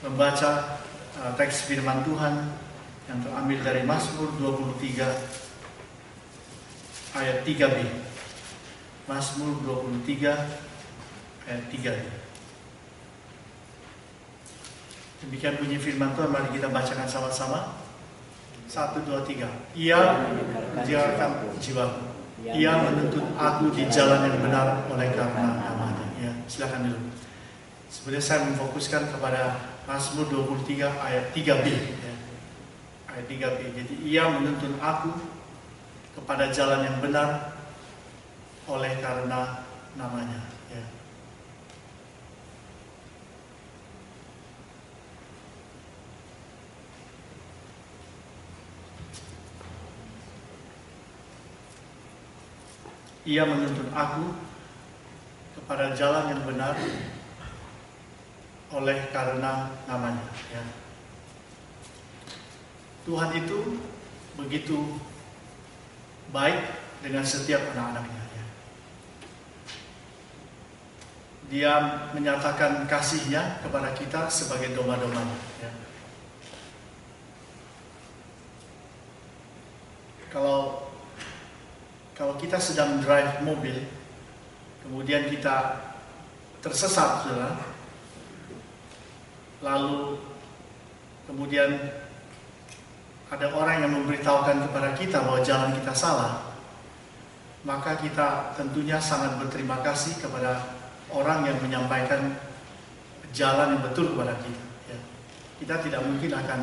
membaca teks firman Tuhan yang terambil dari Mazmur 23 ayat 3b. Mazmur 23 ayat 3b. Demikian bunyi firman Tuhan, mari kita bacakan sama-sama. 1, 2, 3. Ia menjiarkan jiwaku. Ia menuntun aku di jalan yang benar oleh karena namanya. Ya, silakan dulu. Sebenarnya saya memfokuskan kepada Mazmur 23 ayat 3b. Ya. Ayat 3b. Jadi ia menuntun aku kepada jalan yang benar oleh karena namanya. Ya. Ia menuntun aku kepada jalan yang benar oleh karena namanya. Ya. Tuhan itu begitu baik dengan setiap anak-anaknya. Ya. Dia menyatakan kasihnya kepada kita sebagai domba-dombanya. Ya. Kalau kita sedang drive mobil, kemudian kita tersesat, saudara, lalu kemudian ada orang yang memberitahukan kepada kita bahwa jalan kita salah, maka kita tentunya sangat berterima kasih kepada orang yang menyampaikan jalan yang betul kepada kita. Ya. Kita tidak mungkin akan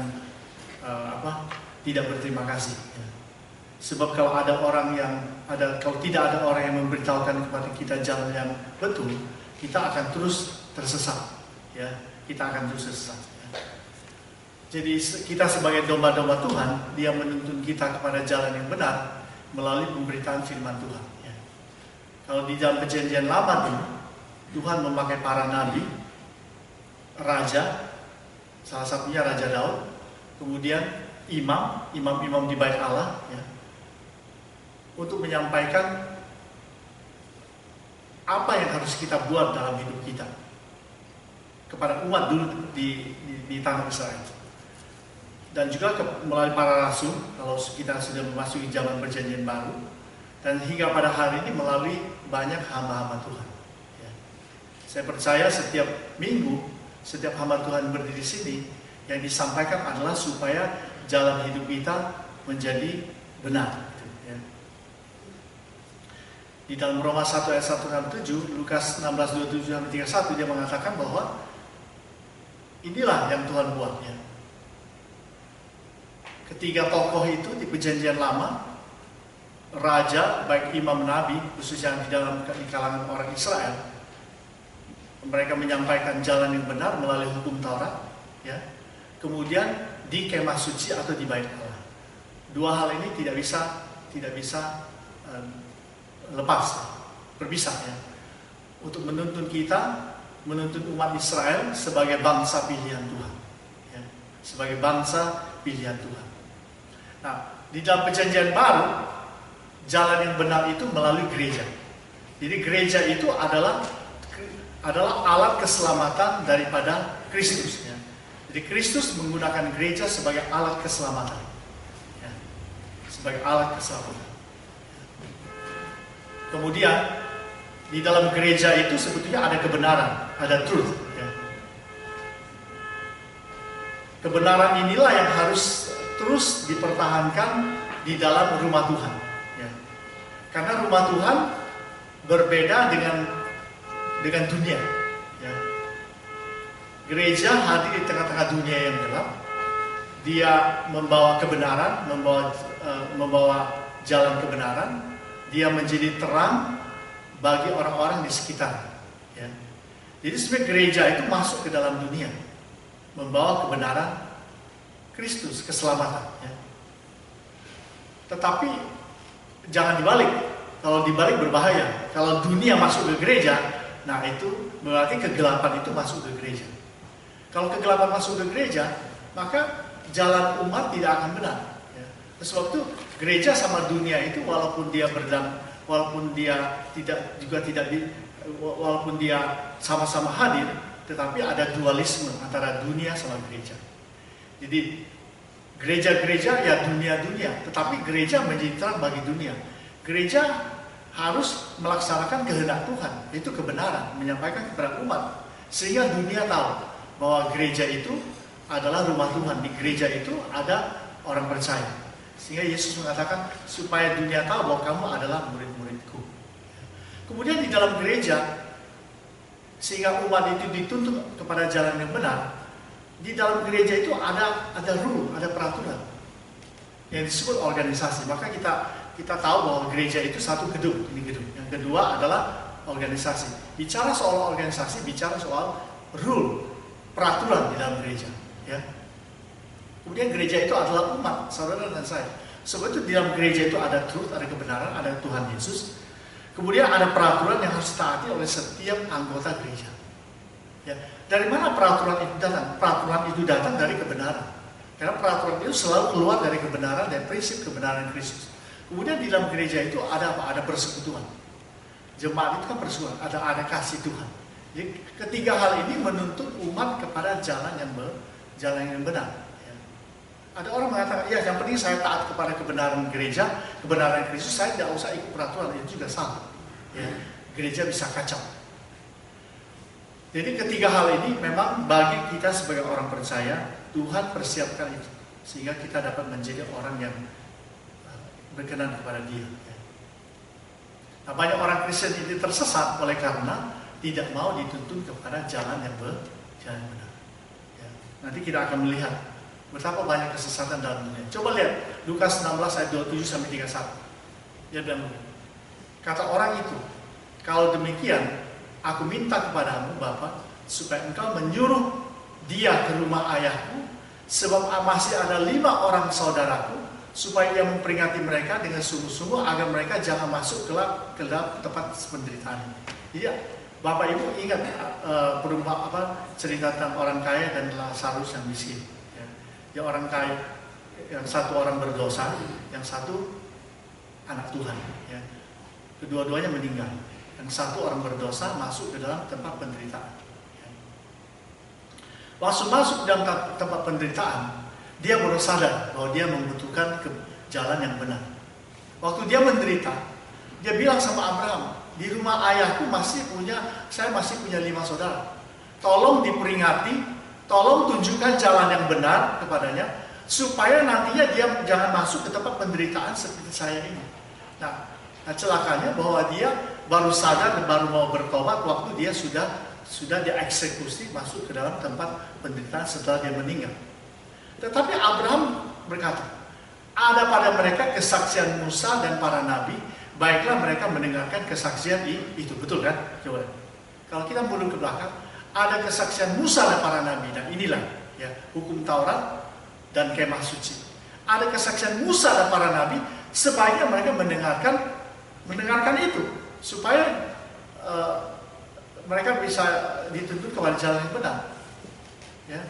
tidak berterima kasih. Ya. Sebab kalau tidak ada orang yang memberitahukan kepada kita jalan yang betul, kita akan terus tersesat. Ya. Kita akan terus sesat. Jadi kita sebagai domba-domba Tuhan, Dia menuntun kita kepada jalan yang benar melalui pemberitaan firman Tuhan. Ya. Kalau di dalam perjanjian lama dulu, Tuhan memakai para nabi, raja, salah satunya Raja Daud, kemudian imam-imam di bait Allah, ya, untuk menyampaikan apa yang harus kita buat dalam hidup kita kepada umat dulu di tanah Israel, dan juga melalui para rasul kalau kita sudah memasuki zaman perjanjian baru, dan hingga pada hari ini melalui banyak hamba-hamba Tuhan. Ya. Saya percaya setiap minggu setiap hamba Tuhan berdiri di sini, yang disampaikan adalah supaya jalan hidup kita menjadi benar. Ya. Di dalam Roma 1 ayat 1-7, Lukas 16:27-31 dia mengatakan bahwa inilah yang Tuhan buat. Ya. Ketiga tokoh itu di perjanjian lama, raja, baik imam nabi, khususnya di kalangan orang Israel, mereka menyampaikan jalan yang benar melalui hukum Taurat. Ya. Kemudian di kemah suci atau di bait Allah. Dua hal ini tidak bisa lepas, berpisah, ya. Untuk menuntun kita, menuntun umat Israel sebagai bangsa pilihan Tuhan, ya. Sebagai bangsa pilihan Tuhan. Nah, di dalam perjanjian baru, jalan yang benar itu melalui gereja. Jadi gereja itu adalah alat keselamatan daripada Kristus. Ya. Jadi Kristus menggunakan gereja sebagai alat keselamatan, ya. Sebagai alat keselamatan. Kemudian di dalam gereja itu sebetulnya ada kebenaran, ada truth. Ya. Kebenaran inilah yang harus terus dipertahankan di dalam rumah Tuhan. Ya. Karena rumah Tuhan berbeda dengan dunia. Ya. Gereja hadir di tengah-tengah dunia yang gelap. Dia membawa kebenaran, membawa jalan kebenaran. Dia menjadi terang bagi orang-orang di sekitar. Ya. Jadi sebenarnya gereja itu masuk ke dalam dunia, membawa kebenaran Kristus, keselamatan. Ya. Tetapi jangan dibalik. Kalau dibalik berbahaya. Kalau dunia masuk ke gereja, nah itu berarti kegelapan itu masuk ke gereja. Kalau kegelapan masuk ke gereja, maka jalan umat tidak akan benar. Ya. Sebab itu gereja sama dunia itu walaupun dia walaupun dia sama-sama hadir, tetapi ada dualisme antara dunia sama gereja. Jadi gereja-gereja ya dunia-dunia, tetapi gereja menjadi terang bagi dunia. Gereja harus melaksanakan kehendak Tuhan, yaitu kebenaran, menyampaikan kepada umat, sehingga dunia tahu bahwa gereja itu adalah rumah Tuhan. Di gereja itu ada orang percaya, sehingga Yesus mengatakan supaya dunia tahu bahwa kamu adalah murid-muridku. Kemudian di dalam gereja, sehingga umat itu dituntut kepada jalan yang benar, di dalam gereja itu ada rule, ada peraturan yang disebut organisasi. Maka kita tahu bahwa gereja itu satu gedung, ini gedung. Yang kedua adalah organisasi. Bicara soal organisasi, bicara soal rule, peraturan di dalam gereja. Ya. Kemudian gereja itu adalah umat, saudara dan saya. Sebab itu di dalam gereja itu ada truth, ada kebenaran, ada Tuhan Yesus. Kemudian ada peraturan yang harus ditaati oleh setiap anggota gereja. Ya. Dari mana peraturan itu datang? Peraturan itu datang dari kebenaran. Karena peraturan itu selalu keluar dari kebenaran dan prinsip kebenaran Kristus. Kemudian di dalam gereja itu ada apa? Ada persekutuan. Jemaat itu kan persekutuan, ada kasih Tuhan. Jadi ketiga hal ini menuntut umat kepada jalan yang benar. Ya. Ada orang mengatakan, ya yang penting saya taat kepada kebenaran gereja, kebenaran Kristus, saya tidak usah ikut peraturan. Itu juga salah. Ya. Gereja bisa kacau. Jadi ketiga hal ini memang bagi kita sebagai orang percaya, Tuhan persiapkan itu. Sehingga kita dapat menjadi orang yang berkenan kepada Dia. Nah, banyak orang Kristen itu tersesat oleh karena tidak mau dituntun kepada jalan yang benar. Ya. Nanti kita akan melihat betapa banyak kesesatan dalam dunia. Coba lihat Lukas 16 ayat 27-31. Dia bilang, kata orang itu, kalau demikian, aku minta kepadamu Bapa, supaya engkau menyuruh dia ke rumah ayahku, sebab masih ada 5 orang saudaraku, supaya dia memperingati mereka dengan sungguh-sungguh agar mereka jangan masuk ke dalam tempat penderitaan. Jadi Bapak Ibu ingat cerita tentang orang kaya dan Lazarus yang miskin. Ya. Dia orang kaya, yang satu orang berdosa, yang satu anak Tuhan. Ya. Kedua-duanya meninggal. Yang satu orang berdosa masuk ke dalam tempat penderitaan. Ya. Waktu masuk dalam tempat penderitaan, dia baru sadar bahwa dia membutuhkan jalan yang benar. Waktu dia menderita, dia bilang sama Abraham, di rumah ayahku saya masih punya 5 saudara. Tolong diperingati, tolong tunjukkan jalan yang benar kepadanya, supaya nantinya dia jangan masuk ke tempat penderitaan seperti saya ini. Nah celakanya bahwa dia baru sadar dan baru mau bertobat waktu dia sudah dieksekusi masuk ke dalam tempat penderitaan setelah dia meninggal. Tetapi Abraham berkata, ada pada mereka kesaksian Musa dan para nabi, baiklah mereka mendengarkan kesaksian itu. Betul kan? Coba. Kalau kita mundur ke belakang, ada kesaksian Musa dan para nabi, dan inilah ya hukum Taurat dan kemah suci. Ada kesaksian Musa dan para nabi, sebaiknya mereka mendengarkan itu, supaya mereka bisa dituntun kepada jalan yang benar. Ya.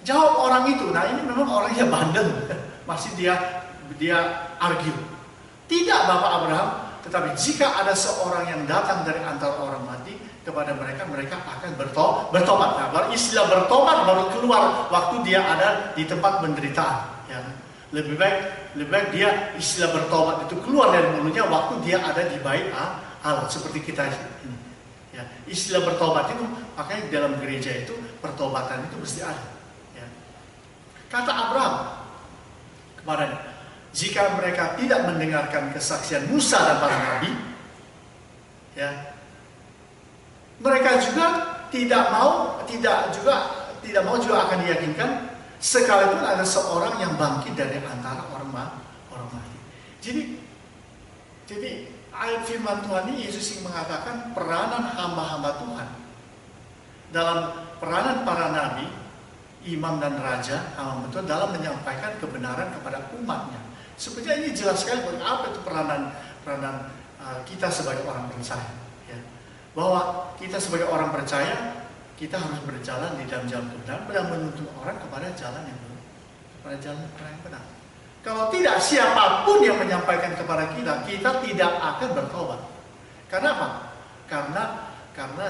Jawab orang itu, nah ini memang orangnya bandel, masih dia argue. Tidak Bapak Abraham, tetapi jika ada seorang yang datang dari antara orang mati, kepada mereka akan bertobat. Nah, baru istilah bertobat baru keluar waktu dia ada di tempat penderitaan. Ya. Lebih baik dia istilah bertobat itu keluar dari mulutnya waktu dia ada di bait Allah, seperti kita ini. Ya. Istilah bertobat itu, makanya dalam gereja itu pertobatan itu mesti ada. Kata Abraham kepadanya, jika mereka tidak mendengarkan kesaksian Musa dan para nabi, ya, mereka juga tidak mau juga akan diyakinkan sekalipun ada seorang yang bangkit dari antara orang mati. Jadi ayat firman Tuhan ini Yesus yang mengatakan peranan hamba-hamba Tuhan dalam peranan para nabi, imam dan raja, betul dalam menyampaikan kebenaran kepada umatnya. Sebenarnya ini jelas sekali apa itu peranan kita sebagai orang percaya. Ya. Bahwa kita sebagai orang percaya, kita harus berjalan di dalam jalan kebenaran dan menuntun orang kepada jalan yang benar. Kalau tidak, siapapun yang menyampaikan kepada kita tidak akan bertobat. Karena apa? Karena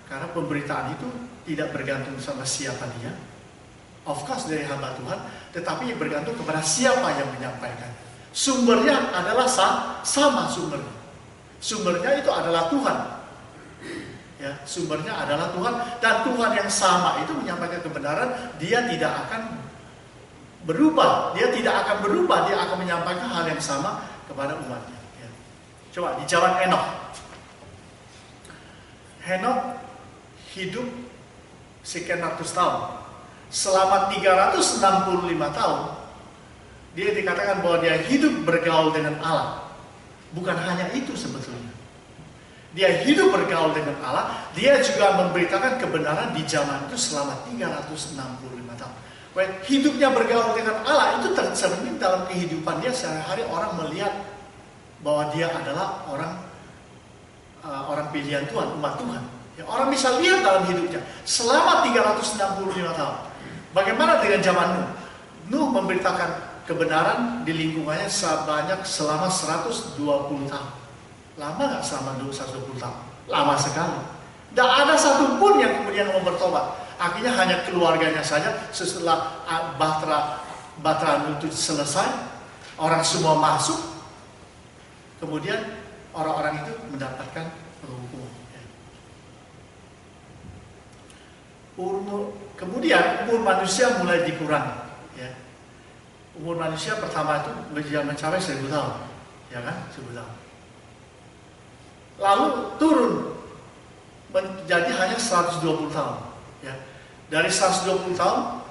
Karena pemberitaan itu tidak bergantung sama siapa dia, of course dari hamba Tuhan, tetapi bergantung kepada siapa yang menyampaikan. Sumbernya adalah sama sumbernya. Sumbernya itu adalah Tuhan. Ya, sumbernya adalah Tuhan, dan Tuhan yang sama itu menyampaikan kebenaran. Dia tidak akan berubah, dia akan menyampaikan hal yang sama kepada umatnya. Ya. Coba di zaman Henokh hidup sekian ratus tahun. Selama 365 tahun, dia dikatakan bahwa dia hidup bergaul dengan Allah. Bukan hanya itu sebetulnya. Dia hidup bergaul dengan Allah, dia juga memberitakan kebenaran di zaman itu selama 365 tahun. Hidupnya bergaul dengan Allah itu tercermin dalam kehidupan dia sehari-hari. Orang melihat bahwa dia adalah orang pilihan Tuhan, umat Tuhan. Ya, orang bisa lihat dalam hidupnya selama 365 tahun. Bagaimana dengan zaman Nuh? Nuh memberitakan kebenaran di lingkungannya selama 120 tahun. Lama nggak selama 120 tahun? Lama sekali. Tidak ada satupun yang kemudian mau bertobat. Akhirnya hanya keluarganya saja. Setelah Bahtera Nuh itu selesai, orang semua masuk, kemudian orang-orang itu mendapatkan hukuman. Kemudian umur manusia mulai dikurangi. Ya. Umur manusia pertama itu mencapai 1000 tahun, ya kan, 1000 tahun. Lalu turun menjadi hanya 120 tahun. Ya. Dari 120 tahun,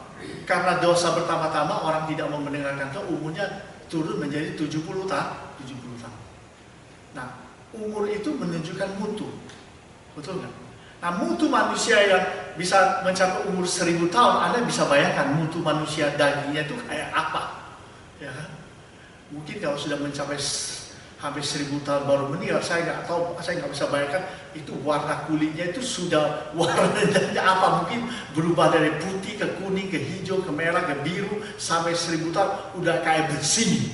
karena dosa pertama-tama orang tidak mau mendengarkan Tuhan, umurnya turun menjadi 70 tahun. Nah, umur itu menunjukkan mutu, betul nggak? Nah, mutu manusia yang bisa mencapai umur 1000 tahun, Anda bisa bayangkan mutu manusia dagingnya itu kayak apa, ya kan? Mungkin kalau sudah mencapai hampir 1000 tahun baru meninggal, saya nggak tahu, saya nggak bisa bayangkan itu warna kulitnya itu sudah warnanya apa, mungkin berubah dari putih ke kuning ke hijau ke merah ke biru sampai 1000 tahun udah kayak besi,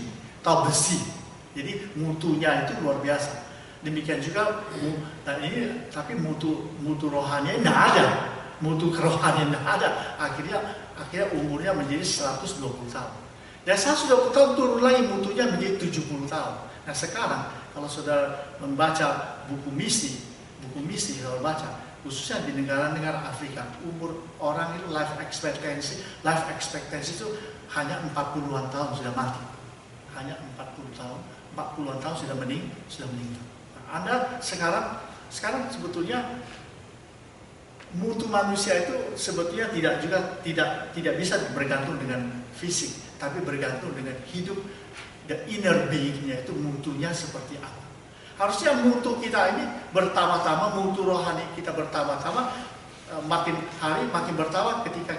jadi mutunya itu luar biasa. Demikian juga, nah ini tapi mutu rohaninya tidak ada, mutu kerohanian tidak ada. Akhirnya umurnya menjadi 120 tahun. Dan 120 tahun turun lagi mutunya menjadi 70 tahun. Nah sekarang kalau saudara membaca buku misi kalau baca, khususnya di negara-negara Afrika, umur orang itu life expectancy itu hanya 40-an tahun sudah mati. Hanya 40-an tahun sudah meninggal. Anda sekarang sebetulnya mutu manusia itu sebetulnya tidak bisa bergantung dengan fisik, tapi bergantung dengan hidup, the inner being-nya itu mutunya seperti apa. Harusnya mutu kita ini bertambah-tambah, mutu rohani kita bertambah-tambah, makin hari makin bertambah ketika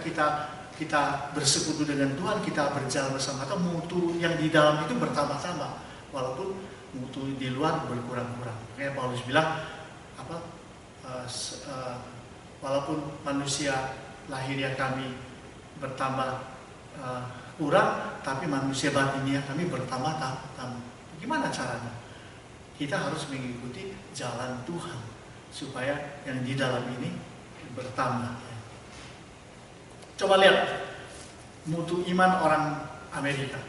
kita bersekutu dengan Tuhan, kita berjalan bersama Tuhan, mutu yang di dalam itu bertambah-tambah, walaupun mutu di luar berkurang-kurang. Kayak Paulus bilang, walaupun manusia lahiriah kami bertambah kurang, tapi manusia batiniah kami bertambah. Gimana caranya? Kita harus mengikuti jalan Tuhan supaya yang di dalam ini bertambah. Coba lihat mutu iman orang Amerika.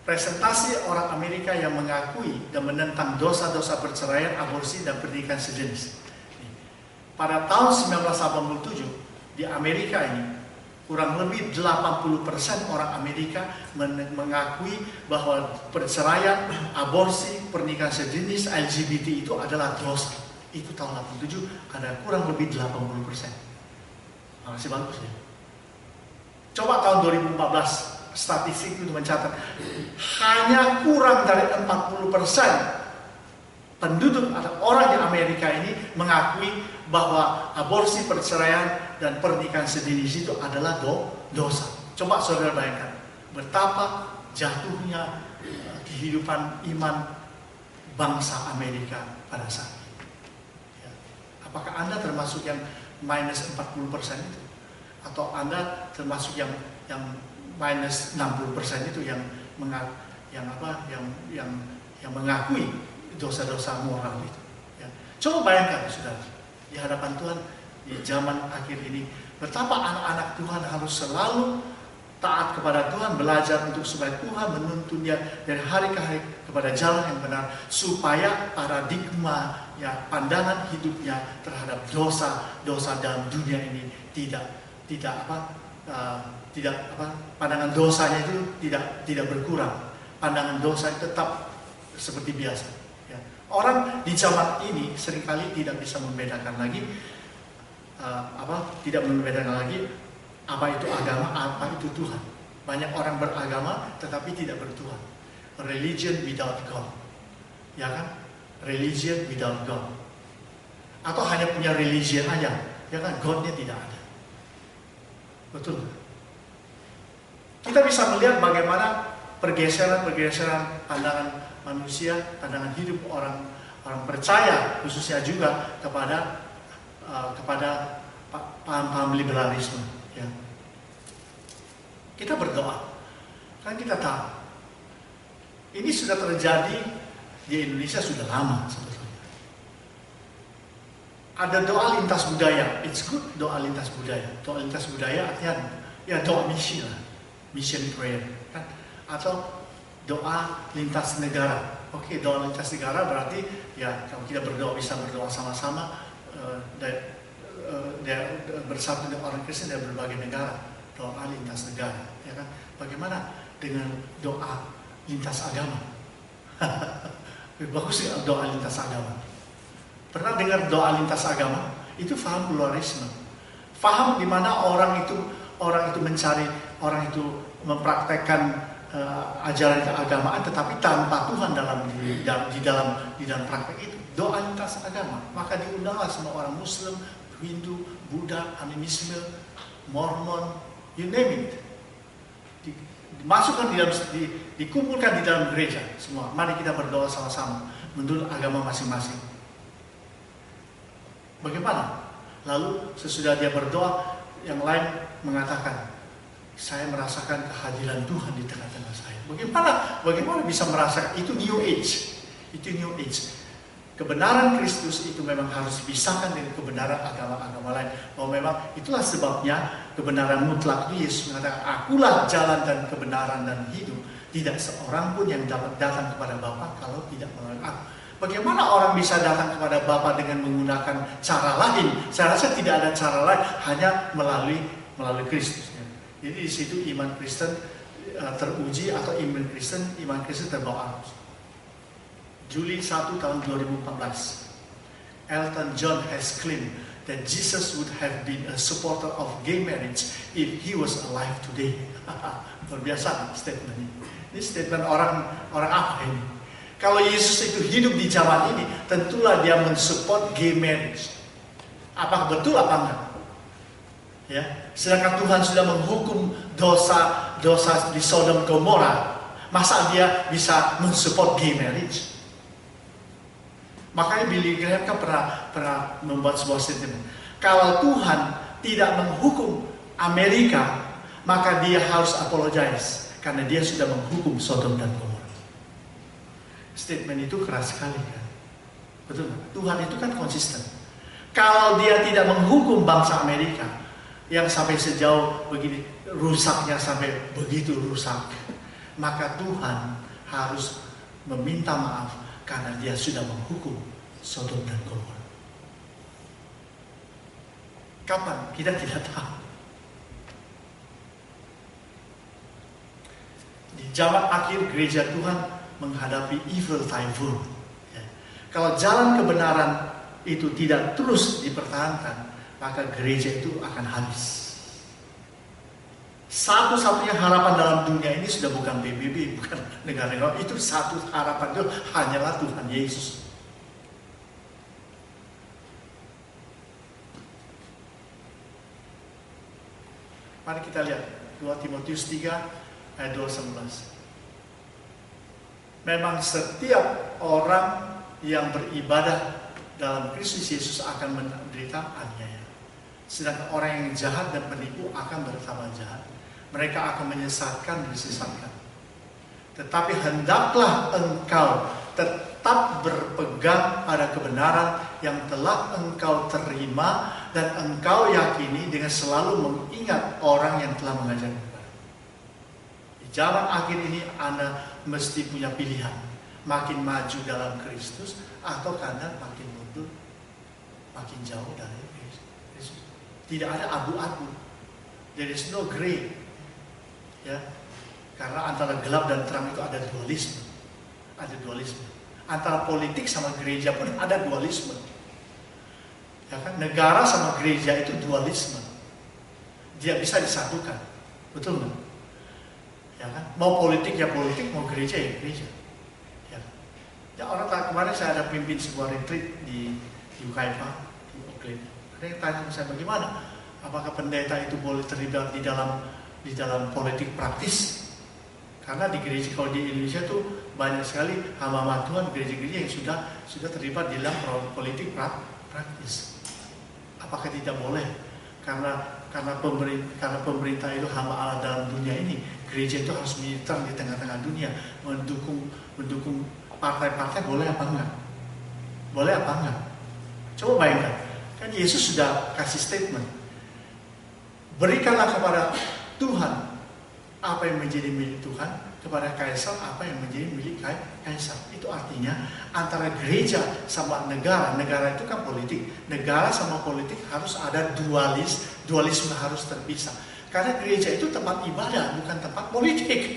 Presentasi orang Amerika yang mengakui dan menentang dosa-dosa perceraian, aborsi, dan pernikahan sejenis. Pada tahun 1987 di Amerika ini, kurang lebih 80% orang Amerika mengakui bahwa perceraian, aborsi, pernikahan sejenis, LGBT itu adalah dosa. Itu tahun 87 ada kurang lebih 80%. Masih bagus ya. Coba tahun 2014. Statistik itu mencatat hanya kurang dari 40% penduduk atau orang di Amerika ini mengakui bahwa aborsi, perceraian, dan pernikahan sejenis itu adalah dosa. Coba saudara bayangkan betapa jatuhnya kehidupan iman bangsa Amerika pada saat ini. Ya. Apakah Anda termasuk yang minus 40% itu? Atau Anda termasuk yang minus 60% itu yang mengakui dosa-dosa moral itu. Ya. Coba bayangkan, saudara. di hadapan Tuhan di zaman akhir ini. Betapa anak-anak Tuhan harus selalu taat kepada Tuhan, belajar untuk supaya Tuhan menuntun dia dari hari ke hari kepada jalan yang benar, supaya paradigma ya pandangan hidupnya terhadap dosa dalam dunia ini pandangan dosanya itu tidak berkurang, pandangan dosa tetap seperti biasa. Ya. Orang di zaman ini seringkali tidak bisa membedakan lagi apa itu agama, apa itu Tuhan. Banyak orang beragama tetapi tidak bertuhan. Religion without God. Ya kan? Religion without God. Atau hanya punya religion aja. Ya kan? God-nya tidak ada. Betul. Kita bisa melihat bagaimana pergeseran pandangan manusia, pandangan hidup orang percaya, khususnya juga kepada paham-paham liberalisme. Ya. Kita berdoa, kan kita tahu ini sudah terjadi di Indonesia sudah lama sebetulnya. Ada doa lintas budaya, it's good doa lintas budaya. Doa lintas budaya artinya ya doa misi lah, mission prayer, kan? Atau doa lintas negara. Oke, doa lintas negara berarti ya kalau kita berdoa bisa berdoa sama-sama bersatu dengan orang Kristen dari berbagai negara. Doa lintas negara, ya kan? Bagaimana dengan doa lintas agama? Bagus ya doa lintas agama. Pernah dengar doa lintas agama? Itu faham pluralisme. Faham di mana orang itu mencari, orang itu mempraktekkan ajaran keagamaan, tetapi tanpa Tuhan di dalam praktek itu. Doa lintas agama. Maka diundanglah semua orang Muslim, Hindu, Buddha, animisme, Mormon, you name it. Dimasukkan dikumpulkan di dalam gereja semua. Mari kita berdoa sama-sama menurut agama masing-masing. Bagaimana? Lalu sesudah dia berdoa, yang lain mengatakan, saya merasakan kehadiran Tuhan di tengah-tengah saya. Bagaimana bisa merasakan? Itu New Age. Itu New Age. Kebenaran Kristus itu memang harus dipisahkan dengan kebenaran agama-agama lain. Bahwa memang itulah sebabnya kebenaran mutlak Yesus mengatakan, akulah jalan dan kebenaran dan hidup. Tidak seorang pun yang dapat datang kepada Bapa kalau tidak melalui aku. Bagaimana orang bisa datang kepada Bapa dengan menggunakan cara lain? Saya rasa tidak ada cara lain, hanya melalui Kristus. Jadi di situ iman Kristen teruji atau iman Kristen terbawa arus. Juli 1 tahun 2014, Elton John has claimed that Jesus would have been a supporter of gay marriage if he was alive today. Luar biasa statement ini. Ini statement orang apa ini? Kalau Yesus itu hidup di zaman ini, tentulah dia mensupport gay marriage. Apakah betul apa enggak? Ya, sedangkan Tuhan sudah menghukum dosa di Sodom Gomora, masa dia bisa mensupport gay marriage? Makanya Billy Graham kan pernah membuat sebuah statement. Kalau Tuhan tidak menghukum Amerika, maka dia harus apologize karena dia sudah menghukum Sodom dan Gomora. Statement itu keras sekali kan? Betul? Tuhan itu kan konsisten. Kalau dia tidak menghukum bangsa Amerika yang sampai sejauh begini rusaknya, sampai begitu rusak, maka Tuhan harus meminta maaf karena dia sudah menghukum Sodom dan Gomora. Kapan? Kita tidak tahu. Di zaman akhir gereja Tuhan menghadapi evil typhoon. Ya. Kalau jalan kebenaran itu tidak terus dipertahankan, maka gereja itu akan habis. Satu-satunya harapan dalam dunia ini sudah bukan PBB, bukan negara-negara. Itu satu harapan itu hanyalah Tuhan Yesus. Mari kita lihat 2 Timotius 3 ayat 2-11. Memang setiap orang yang beribadah dalam Kristus Yesus akan menderita aniaya. Sedangkan orang yang jahat dan penipu akan bertambah jahat. Mereka akan menyesatkan dan disesatkan. Tetapi hendaklah engkau tetap berpegang pada kebenaran yang telah engkau terima dan engkau yakini dengan selalu mengingat orang yang telah mengajar engkau. Di zaman akhir ini Anda mesti punya pilihan, makin maju dalam Kristus atau Anda makin mundur, makin jauh dari Kristus. Tidak ada abu-abu. There is no gray. Ya. Karena antara gelap dan terang itu ada dualisme. Ada dualisme. Antara politik sama gereja pun ada dualisme. Ya kan? Negara sama gereja itu dualisme. Dia bisa disatukan. Betul nggak? Ya kan? Mau politik ya politik, mau gereja ya gereja. Ya, ya orang kemarin saya ada pimpin sebuah retreat di Ukaipa, di Oakland. Ada yang tanya sama saya, bagaimana? Apakah pendeta itu boleh terlibat di dalam politik praktis? Karena di gereja, kalau di Indonesia tuh banyak sekali hamba Tuhan, gereja-gereja yang sudah terlibat di dalam politik praktis. Apakah tidak boleh? Karena pemerintah itu hamba Allah dalam dunia ini, gereja itu harus militer di tengah-tengah dunia, mendukung partai-partai, boleh apa enggak? Boleh apa enggak? Coba bayangkan, kan Yesus sudah kasih statement, berikanlah kepada Tuhan apa yang menjadi milik Tuhan, kepada Kaisar apa yang menjadi milik Kaisar. Itu artinya antara gereja sama negara itu kan politik. Negara sama politik harus ada dualisme harus terpisah. Karena gereja itu tempat ibadah, bukan tempat politik.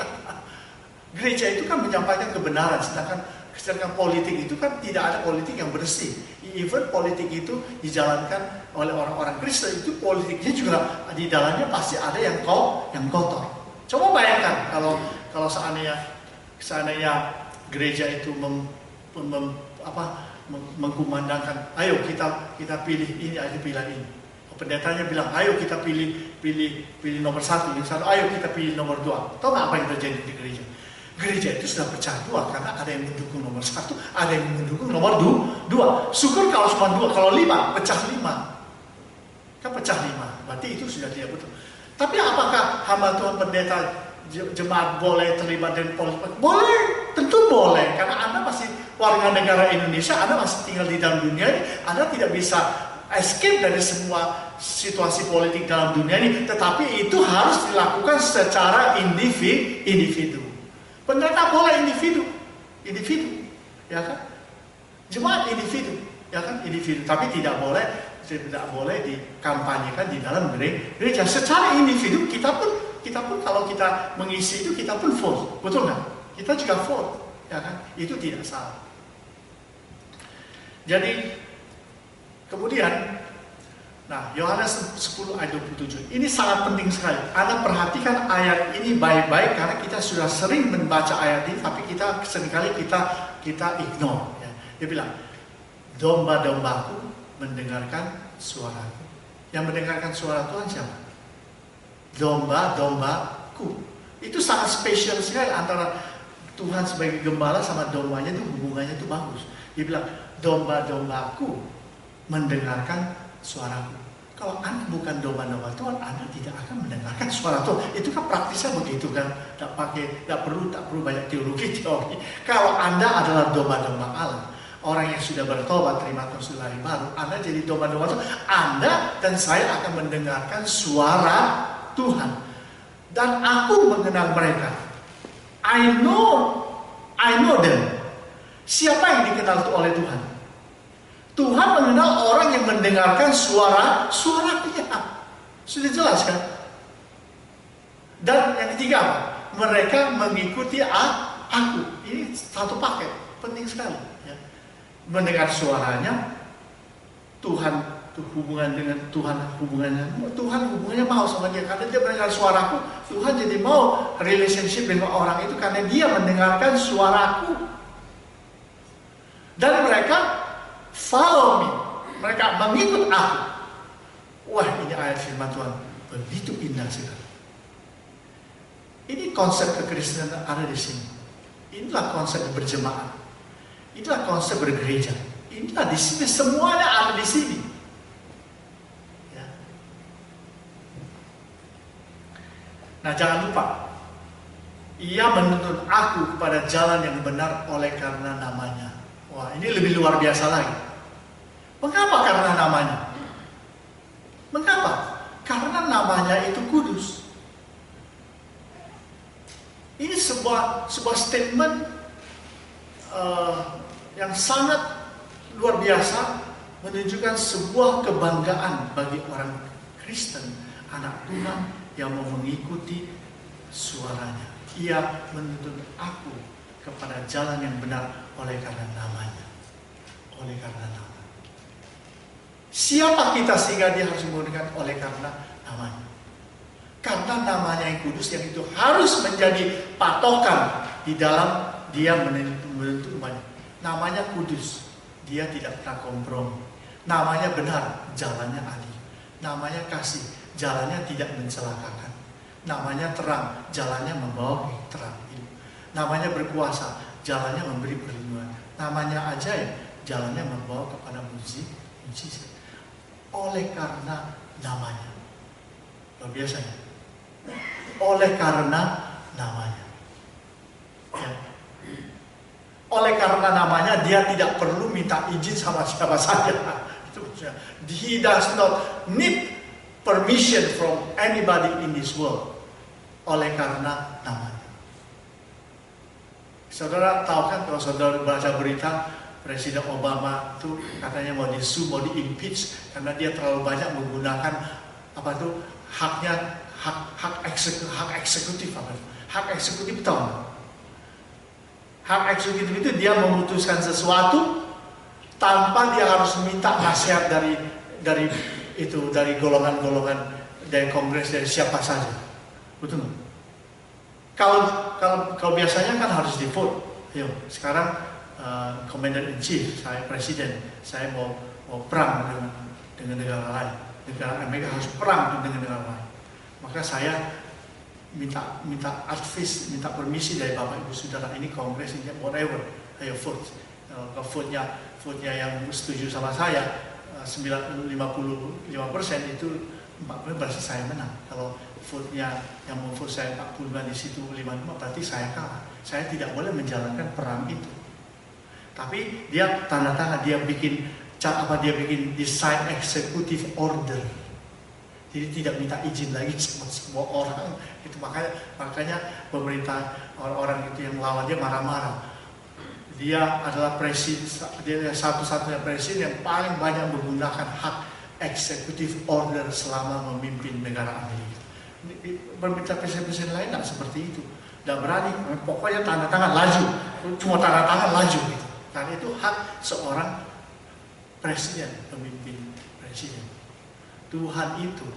Gereja itu kan menyampaikan kebenaran, sedangkan politik itu kan tidak ada politik yang bersih. Even politik itu dijalankan oleh orang-orang Kristen, itu politiknya juga di dalamnya pasti ada yang kotor. Coba bayangkan kalau seandainya gereja itu mengkumandangkan, ayo kita pilih ini, ayo pilih ini. Pendetanya bilang, ayo kita pilih nomor 1, yang satu, ayo kita pilih nomor 2. Tahu nggak apa yang terjadi di gereja? Gereja itu sudah pecah dua karena ada yang mendukung nomor 1, ada yang mendukung nomor 2. Syukur kalau cuma 2, kalau 5 pecah 5. Kan pecah 5, berarti itu sudah tidak betul. Tapi apakah hamba Tuhan, pendeta, jemaat boleh terlibat dengan politik? Boleh, tentu boleh. Karena Anda masih warga negara Indonesia, Anda masih tinggal di dalam dunia ini, Anda tidak bisa escape dari semua situasi politik dalam dunia ini. Tetapi itu harus dilakukan secara individu. Pendeta boleh individu, ya kan? Jemaat individu, ya kan? Individu. Tapi tidak boleh dikampanyekan di dalam gereja. Secara individu kita pun kalau kita mengisi itu kita pun vote, betul nggak? Kita juga vote, ya kan? Itu tidak salah. Jadi kemudian, Yohanes 10 ayat 27 ini sangat penting sekali. Anda perhatikan ayat ini baik-baik karena kita sudah sering membaca ayat ini, tapi seringkali kita ignore. Ya. Dia bilang, domba-dombaku mendengarkan suaraku. Yang mendengarkan suara Tuhan siapa? Domba-dombaku. Itu sangat spesial sekali antara Tuhan sebagai gembala sama dombanya itu hubungannya itu bagus. Dia bilang, domba-dombaku mendengarkan suaraku. Kalau Anda bukan domba-domba Tuhan, Anda tidak akan mendengarkan suara Tuhan. Itu kan praktisnya begitu kan. Tak perlu banyak teori. Kalau Anda adalah domba-domba Allah, orang yang sudah bertobat, terima Kristus lahir baru, Anda jadi domba-domba Tuhan. Anda dan saya akan mendengarkan suara Tuhan. Dan aku mengenal mereka. I know them. Siapa yang dikenal oleh Tuhan? Tuhan mengenal orang yang mendengarkan suaranya. Sudah jelas kan? Dan yang ketiga apa? Mereka mengikuti aku. Ini satu paket, penting sekali. Ya. Mendengar suaranya, Tuhan hubungan dengan Tuhan, hubungannya mau sama dia. Karena dia mendengar suaraku, Tuhan jadi mau relationship dengan orang itu karena dia mendengarkan suaraku. Dan mereka follow me, mereka mengikut aku. Wah, ini ayat firman Tuhan begitu indah sekali. Ini konsep kekristenan ada di sini. Inilah konsep berjemaat. Inilah konsep bergereja. Inilah di sini, semuanya ada di sini. Ya. Nah, jangan lupa, ia menuntun aku kepada jalan yang benar oleh karena namanya. Wah, ini lebih luar biasa lagi. Mengapa? Karena namanya. Mengapa? Karena namanya itu kudus. Ini sebuah statement yang sangat luar biasa, menunjukkan sebuah kebanggaan bagi orang Kristen, anak Tuhan yang mau mengikuti suaranya. Ia menuntun aku kepada jalan yang benar oleh karena namanya. Oleh karena nama. Siapa kita sehingga dia harus menggunakan oleh karena namanya? Karena namanya yang kudus, yang itu harus menjadi patokan di dalam dia menuntut umatnya. Namanya kudus, dia tidak pernah kompromi. Namanya benar, jalannya adil. Namanya kasih, jalannya tidak mencelakakan. Namanya terang, jalannya membawa terang. Namanya berkuasa, jalannya memberi perlindungan. Namanya ajaib, jalannya membawa kepada mujizat. Oleh karena namanya. Luar biasa ya. Oleh karena namanya. Ya. Oleh karena namanya, dia tidak perlu minta izin sama siapa saja. He does not need permission from anybody in this world. Oleh karena namanya. Saudara tahu kan, kalau saudara baca berita, Presiden Obama itu katanya mau disu, mau di-impeach karena dia terlalu banyak menggunakan hak eksekutif apa? Hak eksekutif tahu? Hak eksekutif itu dia memutuskan sesuatu tanpa dia harus minta nasihat dari golongan-golongan dari Kongres, dari siapa saja. Betul nggak? Kalau biasanya kan harus di-vote. Ayo, sekarang Commander in Chief, saya presiden, saya mau perang dengan negara lain. Negara Amerika harus perang dengan negara lain. Maka saya minta advice, minta permisi dari Bapak Ibu Saudara, ini Kongres, ini whatever, ayo vote. Vote-nya yang setuju sama saya 55% itu 40 berarti saya menang. Kalau vote-nya yang mau vote saya 45 di situ 55 berarti saya kalah. Saya tidak boleh menjalankan perang itu. Tapi dia tanda tangan, dia bikin design executive order. Jadi tidak minta izin lagi sama semua orang. Itu makanya pemerintah, orang-orang itu yang melawan dia marah-marah. Dia adalah presiden, dia satu-satunya presiden yang paling banyak menggunakan hak executive order selama memimpin negara Amerika. Pemerintah presiden lain tidak seperti itu. Tidak berani, pokoknya tanda tangan laju. Cuma tanda tangan laju gitu. Dan itu hak seorang presiden, pemimpin presiden. Tuhan itu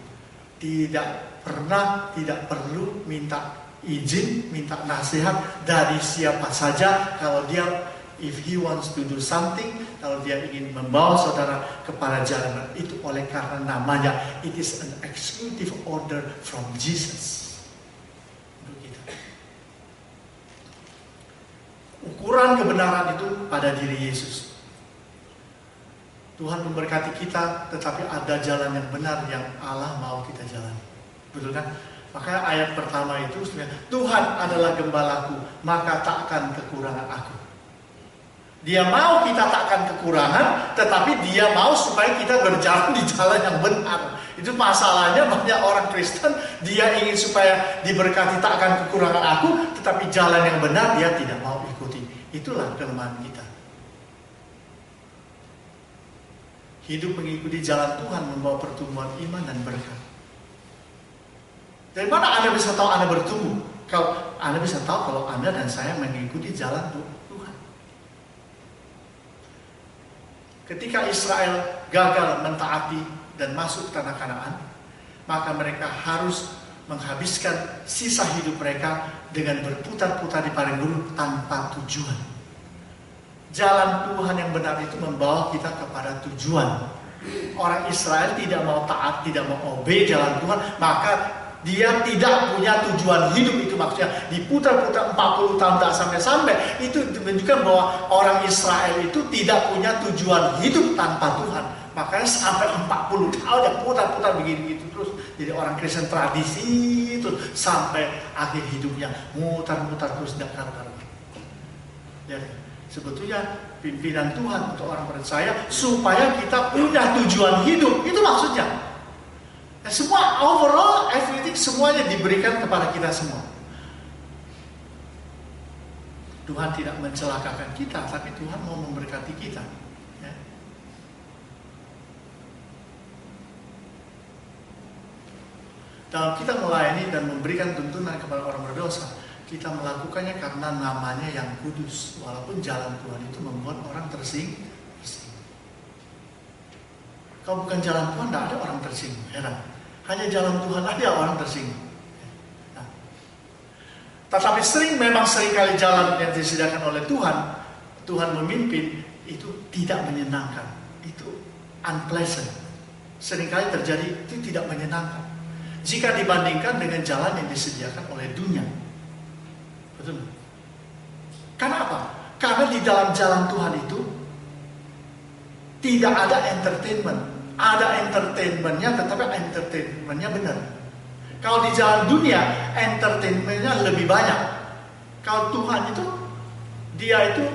tidak perlu minta izin, minta nasihat dari siapa saja. Kalau dia, if he wants to do something, kalau dia ingin membawa saudara kepada jalan itu oleh karena namanya, it is an executive order from Jesus. Ukuran kebenaran itu pada diri Yesus. Tuhan memberkati kita, tetapi ada jalan yang benar yang Allah mau kita jalani. Betul kan? Maka ayat pertama itu, Tuhan adalah gembalaku, maka takkan kekurangan aku. Dia mau kita takkan kekurangan, tetapi dia mau supaya kita berjalan di jalan yang benar. Itu masalahnya banyak orang Kristen, dia ingin supaya diberkati takkan kekurangan aku, tetapi jalan yang benar dia tidak mau ikuti. Itulah kelemahan kita. Hidup mengikuti jalan Tuhan membawa pertumbuhan iman dan berkat. Dari mana Anda bisa tahu Anda bertumbuh? Kalau Anda bisa tahu kalau Anda dan saya mengikuti jalan Tuhan. Ketika Israel gagal mentaati dan masuk ke tanah Kanaan, maka mereka harus menghabiskan sisa hidup mereka dengan berputar-putar di padang gurun tanpa tujuan. Jalan Tuhan yang benar itu membawa kita kepada tujuan. Orang Israel tidak mau taat, tidak mau obey jalan Tuhan, maka dia tidak punya tujuan hidup. Itu maksudnya diputar-putar 40 tahun tak sampai-sampai. Itu menunjukkan bahwa orang Israel itu tidak punya tujuan hidup tanpa Tuhan. Makanya sampai 40 tahun dia putar-putar begini-begitu terus. Jadi orang Kristen tradisi itu sampai akhir hidupnya mutar-mutar terus tidak karuan. Jadi sebetulnya pimpinan Tuhan untuk orang percaya supaya kita punya tujuan hidup. Itu maksudnya. Dan semua overall everything semuanya diberikan kepada kita semua. Tuhan tidak mencelakakan kita, tapi Tuhan mau memberkati kita. Ya. Dalam kita melayani dan memberikan tuntunan kepada orang berdosa, kita melakukannya karena namanya yang kudus. Walaupun jalan Tuhan itu membuat orang tersinggung. Kalau bukan jalan Tuhan, tidak ada orang tersinggung. Heran. Hanya jalan Tuhan ada orang tersinggung. Nah. Tetapi seringkali jalan yang disediakan oleh Tuhan, Tuhan memimpin, itu tidak menyenangkan. Itu unpleasant. Seringkali terjadi itu tidak menyenangkan. Jika dibandingkan dengan jalan yang disediakan oleh dunia. Betul? Karena apa? Karena di dalam jalan Tuhan itu tidak ada entertainment. Ada entertainmentnya, tetapi entertainmentnya benar. Kalau di jalan dunia, entertainmentnya lebih banyak. Kalau Tuhan itu, dia itu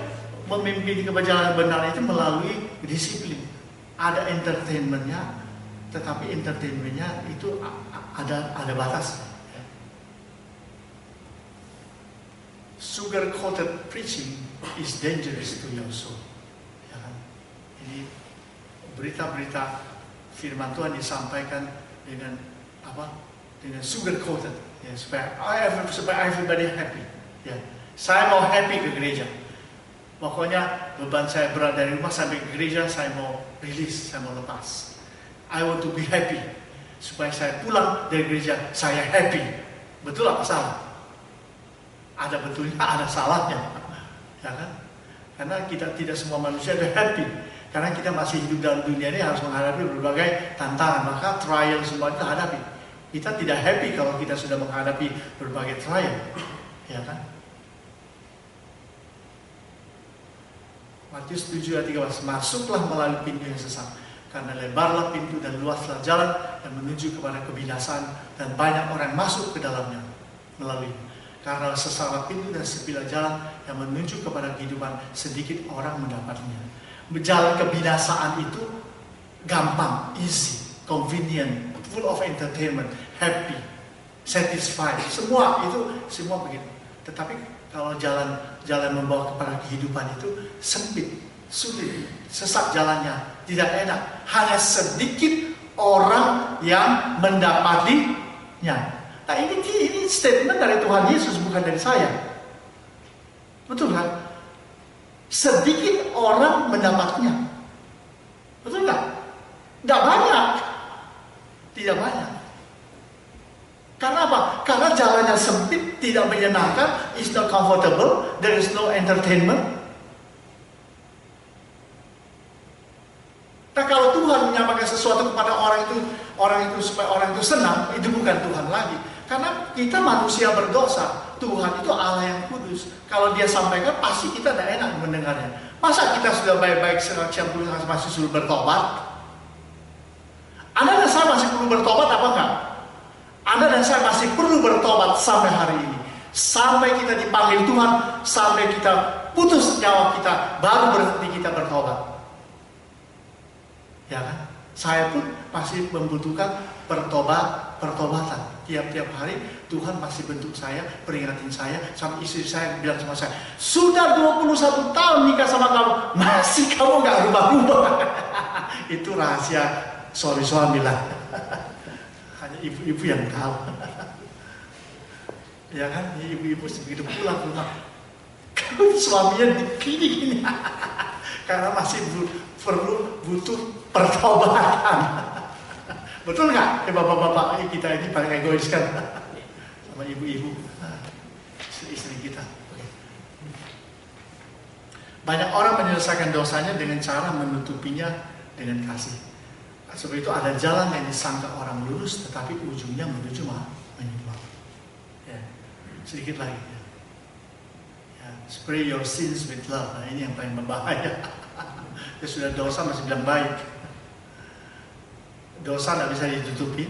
memimpin kepada jalan benar itu melalui disiplin. Ada entertainmentnya, tetapi entertainmentnya itu ada batas. Sugar-coated preaching is dangerous to your soul. Ya kan? Ini berita-berita firman Tuhan disampaikan dengan apa? Dengan sugar-coated, ya, supaya everybody happy. Ya, saya mau happy ke gereja. Pokoknya beban saya berat dari rumah sampai ke gereja, saya mau release, saya mau lepas. I want to be happy. Supaya saya pulang dari gereja, saya happy. Betul apa salah? Ada betulnya, ada salahnya, ya kan? Karena kita tidak semua manusia ada happy, karena kita masih hidup dalam dunia ini harus menghadapi berbagai tantangan, maka trial semua kita hadapi. Kita tidak happy kalau kita sudah menghadapi berbagai trial, ya kan? Matius 7 ayat 13, masuklah melalui pintu yang sesat, karena lebarlah pintu dan luaslah jalan yang menuju kepada kebinasaan, dan banyak orang masuk ke dalamnya melalui. Karena sesama pintu dan sepilah jalan yang menuju kepada kehidupan, sedikit orang mendapatnya. Jalan kebinasaan itu gampang, easy, convenient, full of entertainment, happy, satisfied. Semua begitu. Tetapi kalau jalan membawa kepada kehidupan itu sempit, sulit, sesat jalannya, tidak enak. Hanya sedikit orang yang mendapatinya. Nah, ini statement dari Tuhan Yesus, bukan dari saya. Betul kan? Sedikit orang mendapatnya. Betul nggak? Nggak banyak. Tidak banyak. Karena apa? Karena jalannya sempit, tidak menyenangkan, is not comfortable, there is no entertainment. Nah, kalau Tuhan menyampaikan sesuatu kepada orang itu supaya orang itu senang, itu bukan Tuhan lagi. Karena kita manusia berdosa, Tuhan itu Allah yang kudus. Kalau dia sampaikan, pasti kita tidak enak mendengarnya. Masa kita sudah baik-baik masih suruh bertobat? Anda dan saya masih perlu bertobat apa enggak? Anda dan saya masih perlu bertobat sampai hari ini. Sampai kita dipanggil Tuhan, sampai kita putus nyawa kita, baru berhenti kita bertobat. Ya kan? Saya pun masih membutuhkan pertobatan. Tiap-tiap hari Tuhan masih bentuk saya, peringatin saya, sampai istri saya bilang sama saya, sudah 21 tahun nikah sama kamu, masih kamu gak rubah-rubah. Itu rahasia suami lah. Hanya ibu-ibu yang tahu. Ya kan, ibu-ibu begitu pulang ke rumah, suaminya gini-gini. Karena masih butuh pertobatan. Betul nggak? Bapak-bapak kita ini paling egois kan, sama ibu-ibu, istri kita. Banyak orang menyelesaikan dosanya dengan cara menutupinya dengan kasih. Sebab itu ada jalan yang disangka orang lurus, tetapi ujungnya menuju menyulam. Ya, sedikit lagi. Ya, spray your sins with love. Nah, ini yang paling berbahaya. Dia sudah dosa masih bilang baik. Dosa tidak bisa ditutupi.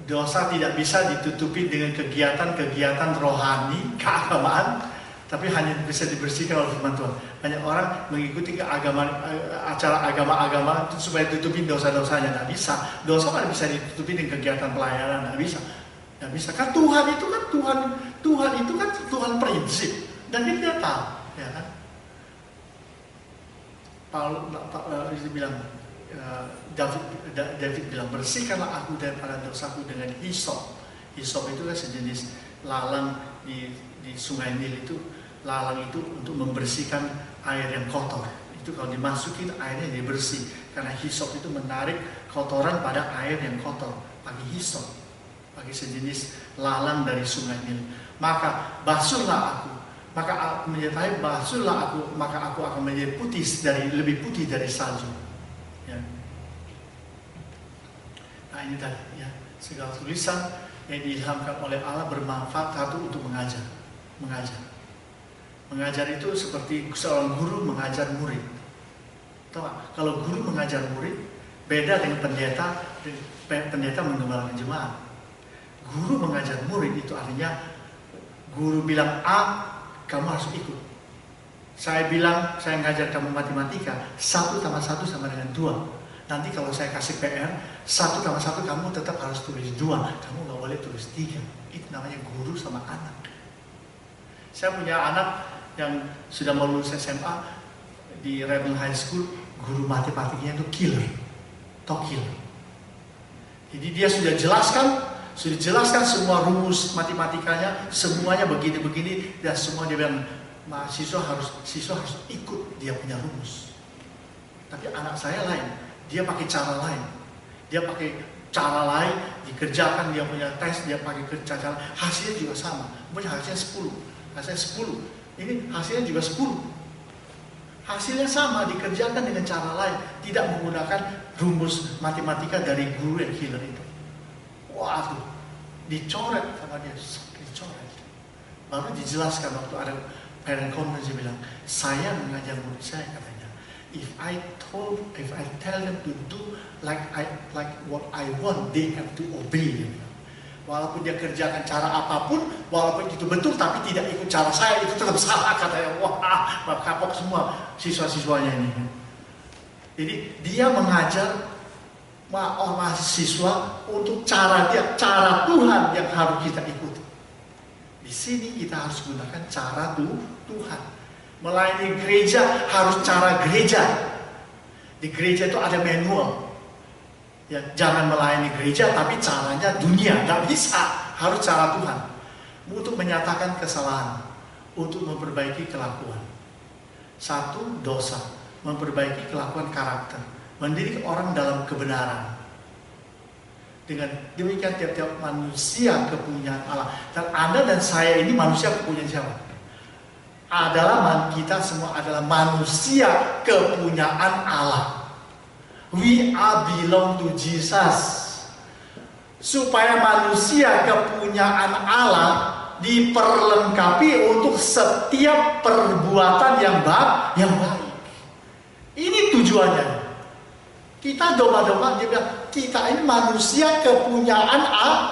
Dosa tidak bisa ditutupi dengan kegiatan-kegiatan rohani, keagamaan. tapi hanya bisa dibersihkan oleh firman Tuhan. Banyak orang mengikuti acara agama-agama supaya tutupin dosa-dosanya. Nggak bisa. Dosa kan bisa ditutupi dengan kegiatan pelayanan. Nggak bisa. Nggak bisa. Kan Tuhan itu kan Tuhan prinsip. Dan kita tahu, ya kan? Paulus bilang, David bilang, bersihkanlah aku daripada dosaku dengan hisop. Hisop itu kan sejenis lalang di sungai Nil itu. Lalang itu untuk membersihkan air yang kotor. Itu kalau dimasukin airnya jadi bersih. Karena hisop itu menarik kotoran pada air yang kotor. Pakai hisop, pakai sejenis lalang dari sungai Nil. Maka basuhlah aku. Maka aku menyertai, basuhlah aku, maka aku akan menjadi putih lebih putih dari salju. Ya. Nah ini tadi ya, segala tulisan yang diilhamkan oleh Allah bermanfaat satu untuk mengajar. Mengajar itu seperti seorang guru mengajar murid. Tahu gak? Kalau guru mengajar murid beda dengan pendeta menggembalakan jemaat. Guru mengajar murid itu artinya guru bilang A, kamu harus ikut. Saya bilang, saya ngajar kamu matematika, 1 tambah 1 sama dengan 2. Nanti kalau saya kasih PR, 1 tambah 1 kamu tetap harus tulis 2. Kamu nggak boleh tulis 3. Itu namanya guru sama anak. Saya punya anak yang sudah mau lulus SMA di Rebel High School, guru matematikanya itu killer. Top killer. Jadi dia sudah jelaskan semua rumus matematikanya, semuanya begini-begini, dan semua dia bilang siswa harus ikut dia punya rumus. Tapi anak saya lain, dia pakai cara lain. Dia pakai cara lain, dikerjakan dia punya tes, dia pakai cara, hasilnya juga sama. Punya hasilnya 10. Ini hasilnya juga 10. Hasilnya sama, dikerjakan dengan cara lain, tidak menggunakan rumus matematika dari guru yang killer itu. Waduh, dicoret sama dia, dicoret. Baru dijelaskan waktu ada parent conference, dia bilang, saya mengajar murid saya, katanya, if I tell them to do like what I want, they have to obey. Dia bilang. Walaupun dia kerjakan cara apapun, walaupun itu betul, tapi tidak ikut cara saya, itu tetap salah, katanya. Wah, kapok semua siswa-siswanya ini. Jadi dia mengajar mahasiswa untuk cara Tuhan yang harus kita ikuti. Di sini kita harus gunakan cara Tuhan. Melayani gereja harus cara gereja. Di gereja itu ada manual. Ya, jangan melayani gereja tapi caranya dunia, nggak bisa. Harus cara Tuhan. Untuk menyatakan kesalahan, untuk memperbaiki kelakuan. 1, dosa, memperbaiki kelakuan karakter. Mendidik orang dalam kebenaran. Dengan demikian tiap-tiap manusia kepunyaan Allah. Dan Anda dan saya ini manusia kepunyaan siapa? Kita semua adalah manusia kepunyaan Allah. We are belong to Jesus. Supaya manusia kepunyaan Allah diperlengkapi untuk setiap perbuatan yang baik. Ini tujuannya. Kita domba-domba, dia bilang, kita ini manusia kepunyaan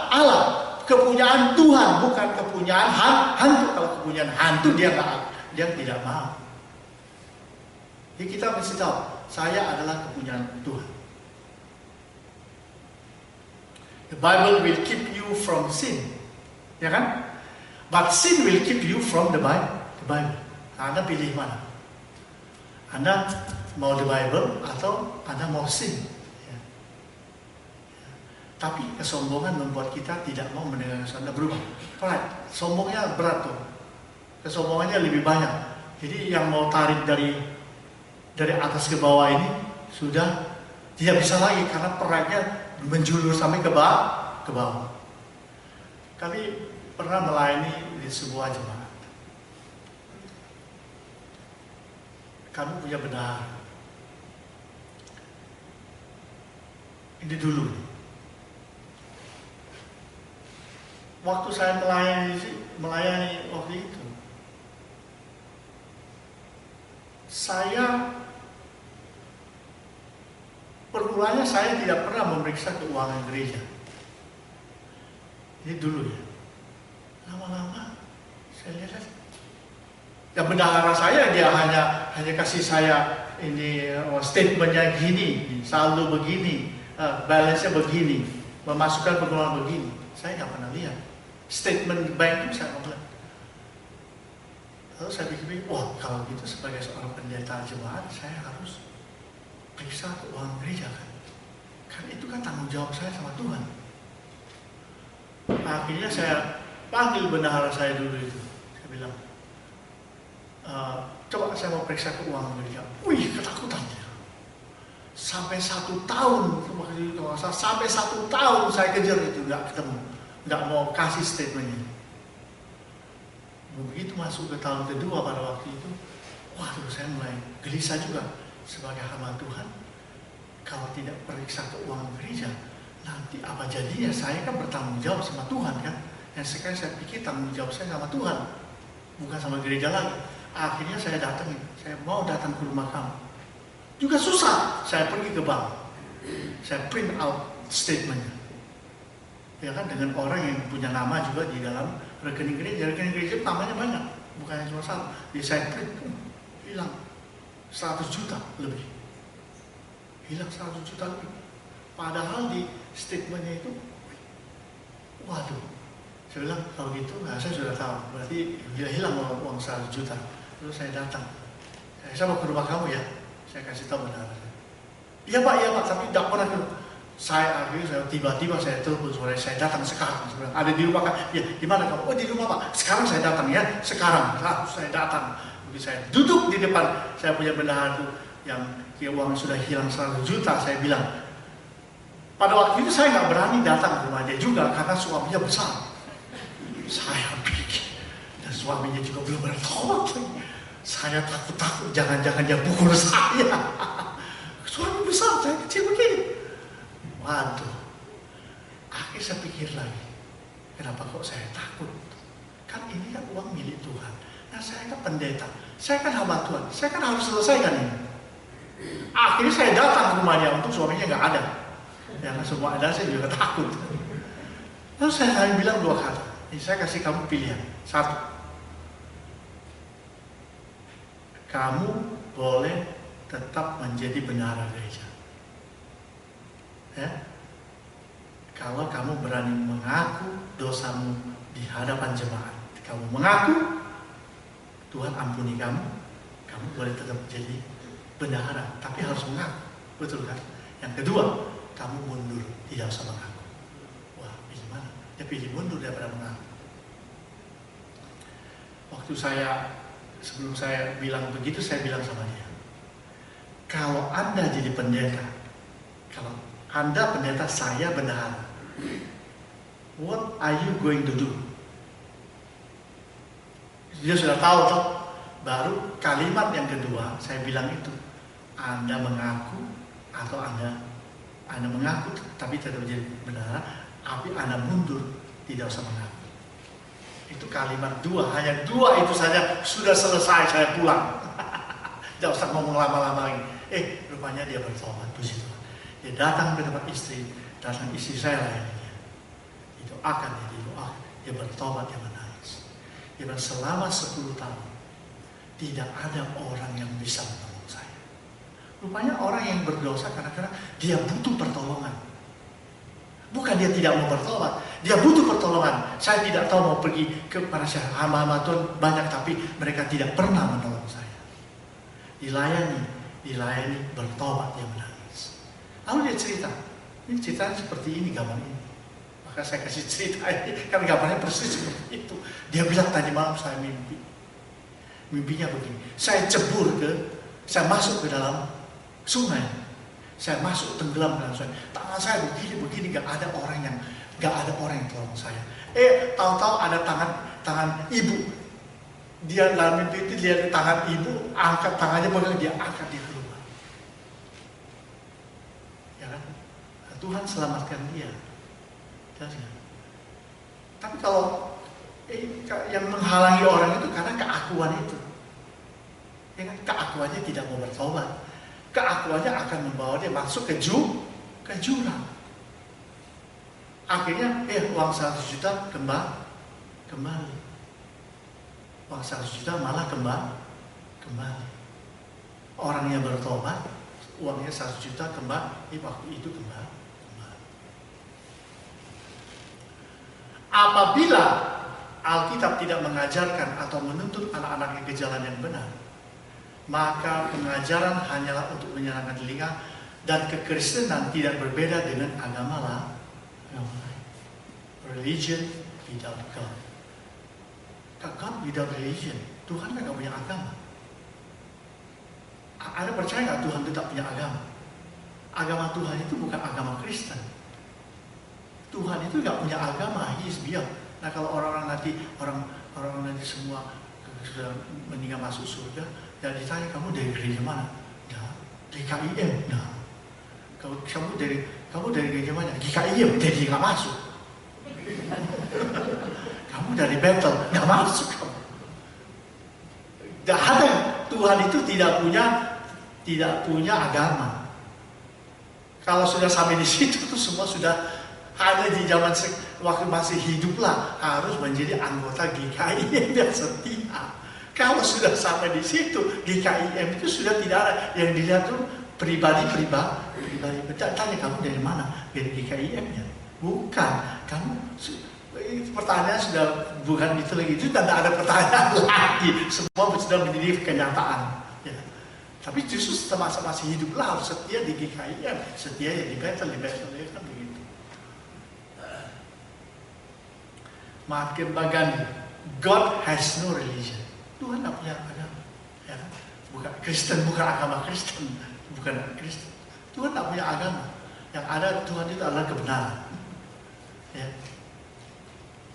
Allah, kepunyaan Tuhan, bukan kepunyaan hantu. Kalau kepunyaan hantu dia tidak mau. Jadi kita mesti tahu, saya adalah kepunyaan Tuhan. The Bible will keep you from sin, ya kan? But sin will keep you from the Bible. Anda pilih mana? Anda mau the Bible atau Anda mau sin? Ya. Tapi kesombongan membuat kita tidak mau mendengarkan Anda berubah. Pride, sombongnya berat tuh. Kesombongannya lebih banyak. Jadi yang mau tarik dari atas ke bawah ini sudah tidak bisa lagi karena pride-nya menjulur sampai ke bawah. Kami pernah melayani di sebuah jemaat. Kami punya bendahara. Ini dulu. Waktu saya melayani waktu itu, permulanya saya tidak pernah memeriksa keuangan gereja. Ini dulu ya. Lama-lama saya lihat Ya bendahara saya dia hanya kasih saya ini statementnya gini, saldo begini, balance-nya begini, memasukkan pengeluaran begini. Saya nggak pernah lihat statement bank itu, saya nggak pernah. Lalu saya pikir, wah kalau gitu sebagai seorang pendeta jemaat saya harus periksa keuangan gereja kan itu kan tanggung jawab saya sama Tuhan. Akhirnya saya panggil bendahara saya dulu itu, saya bilang, coba saya mau periksa keuangan gereja. Wih, ketakutan dia. Sampai 1 tahun, sampai 1 tahun saya kejar itu, nggak ketemu, nggak mau kasih statementnya. Begitu masuk ke tahun kedua pada waktu itu, waduh saya mulai gelisah juga sebagai hamba Tuhan. Kalau tidak periksa keuangan gereja, nanti apa jadinya? Saya kan bertanggung jawab sama Tuhan kan. Yang sekarang saya pikir tanggung jawab saya sama Tuhan, bukan sama gereja lagi. Akhirnya saya datangin, saya mau datang ke rumah kamu. Juga susah, saya pergi ke bank. Saya print out statementnya. Ya kan, dengan orang yang punya nama juga di dalam rekening gereja. Rekening gereja namanya banyak, bukan cuma satu. Jadi saya print, hilang 100 juta lebih. Hilang 100 juta lebih. Padahal di statementnya itu, waduh, saya bilang kalau gitu, nah saya sudah tahu, berarti dia hilang uang 100 juta. Terus saya datang, saya mau ke rumah kamu ya, saya kasih tahu benar. Iya pak, tapi tidak pernah ke. Saya akhirnya tiba-tiba saya telepon sore, saya datang sekarang. Saya bilang, ada di rumah kan? Ya, di mana kamu? Oh di rumah pak. Sekarang saya datang ya, sekarang. Saya datang. Begitu saya duduk di depan, saya punya bendahara itu yang uang sudah hilang 100 juta. Saya bilang, pada waktu itu saya nggak berani datang ke rumah dia juga karena suaminya besar. Saya pikir, dan suaminya juga belum bertobat. Saya takut jangan-jangan dia pukul saya. Suami besar, saya kecil begini. Waduh, akhirnya saya pikir lagi, kenapa kok saya takut? Kan ini kan uang milik Tuhan. Nah saya kan pendeta, saya kan hamba Tuhan, saya kan harus selesaikan ini. Akhirnya saya datang ke rumah dia, untuk suaminya nggak ada. Ya kan semua ada, saya juga takut. Lalu saya hanya bilang 2 kata, ini saya kasih kamu pilihan. 1, kamu boleh tetap menjadi bendahara gereja. Ya, kalau kamu berani mengaku dosamu di hadapan jemaat, kamu mengaku, Tuhan ampuni kamu, kamu boleh tetap jadi bendahara, tapi harus mengaku, betul kan? Yang kedua, kamu mundur, tidak usah mengaku. Wah, pilih mana? Ya pilih mundur daripada mengaku. Waktu sebelum saya bilang begitu, saya bilang sama dia, kalau Anda jadi pendeta, kalau Anda pendeta, saya bendahara, what are you going to do? Dia sudah tahu toh. Baru kalimat yang kedua saya bilang itu, Anda mengaku atau Anda mengaku tapi tetap menjadi bendahara, tapi Anda mundur, tidak usah mengaku. Itu kalimat 2, hanya 2 itu saja sudah selesai, saya pulang. Tidak usah ngomong lama-lama lagi. Rupanya dia bertobat, puji Tuhan. Dia datang ke tempat istri saya layani dia. Didoakan, dia bertobat, dia menangis. Dia bilang selama 10 tahun tidak ada orang yang bisa menolong saya. Rupanya orang yang berdosa kadang-kadang dia butuh pertolongan. Bukan dia tidak mau bertobat, dia butuh pertolongan. Saya tidak tahu mau pergi kepada hamba-hamba Tuhan banyak, tapi mereka tidak pernah menolong saya. Dilayani, bertobat, dia menangis. Lalu dia cerita, ini ceritanya seperti ini, gambar ini. Maka saya kasih cerita ini, kan gambarnya persis seperti itu. Dia bilang tadi malam saya mimpi. Mimpinya begini, saya masuk ke dalam sungai. Saya masuk tenggelam dalam sungai. Tangan saya begini, gak ada orang yang tolong saya. Tahu-tahu ada tangan ibu. Dia dalam mimpi itu lihat tangan ibu, angkat tangannya, pegang, dia angkat dia keluar. Ya kan? Tuhan selamatkan dia. Tapi kalau yang menghalangi orang itu karena keakuan itu. Ya kan? Keakuannya tidak mau bertobat. Keakuannya akan membawa dia masuk ke jurang. Akhirnya uang 100 juta kembali. uang 100 juta malah kembali. Orang yang bertobat, uangnya 100 juta kembali, waktu itu kembali. Apabila Alkitab tidak mengajarkan atau menuntut anak-anaknya ke jalan yang benar, maka pengajaran hanyalah untuk menyenangkan telinga, dan kekristenan tidak berbeda dengan agama lain. Religion without God. God without religion. Tuhan kan gak punya agama. Anda percaya nggak Tuhan itu tak punya agama? Agama Tuhan itu bukan agama Kristen. Tuhan itu nggak punya agama, He is beyond. Nah kalau orang-orang nanti semua sudah meninggal masuk surga, ya ditanya kamu dari gereja mana? Ya, dari KIM. Nah, kalau kamu dari gereja mana? GKIM, jadi nggak masuk. Kamu dari Bethel, nggak masuk kamu. Tidak ada. Tuhan itu tidak punya agama. Kalau sudah sampai di situ tuh semua sudah hanya di zaman waktu masih hiduplah harus menjadi anggota GKIM yang setia. Kalau sudah sampai di situ GKIM itu sudah tidak ada yang dilihat tuh pribadi. Tanya kamu dari mana? Dari GKIM-nya? Bukan. Kamu pertanyaan sudah bukan itu lagi. Itu tidak ada pertanyaan lagi. Semua sudah menjadi kenyataan. Ya. Tapi justru setelah masih hiduplah harus setia di GKIM, setia ya di Bethel ya kan begitu. Makin bagan, God has no religion. Tuhan tidak punya agama. Ya. Bukan Kristen, bukan agama Kristen, bukan Kristen. Tuhan tidak punya agama. Yang ada Tuhan itu adalah kebenaran. Ya.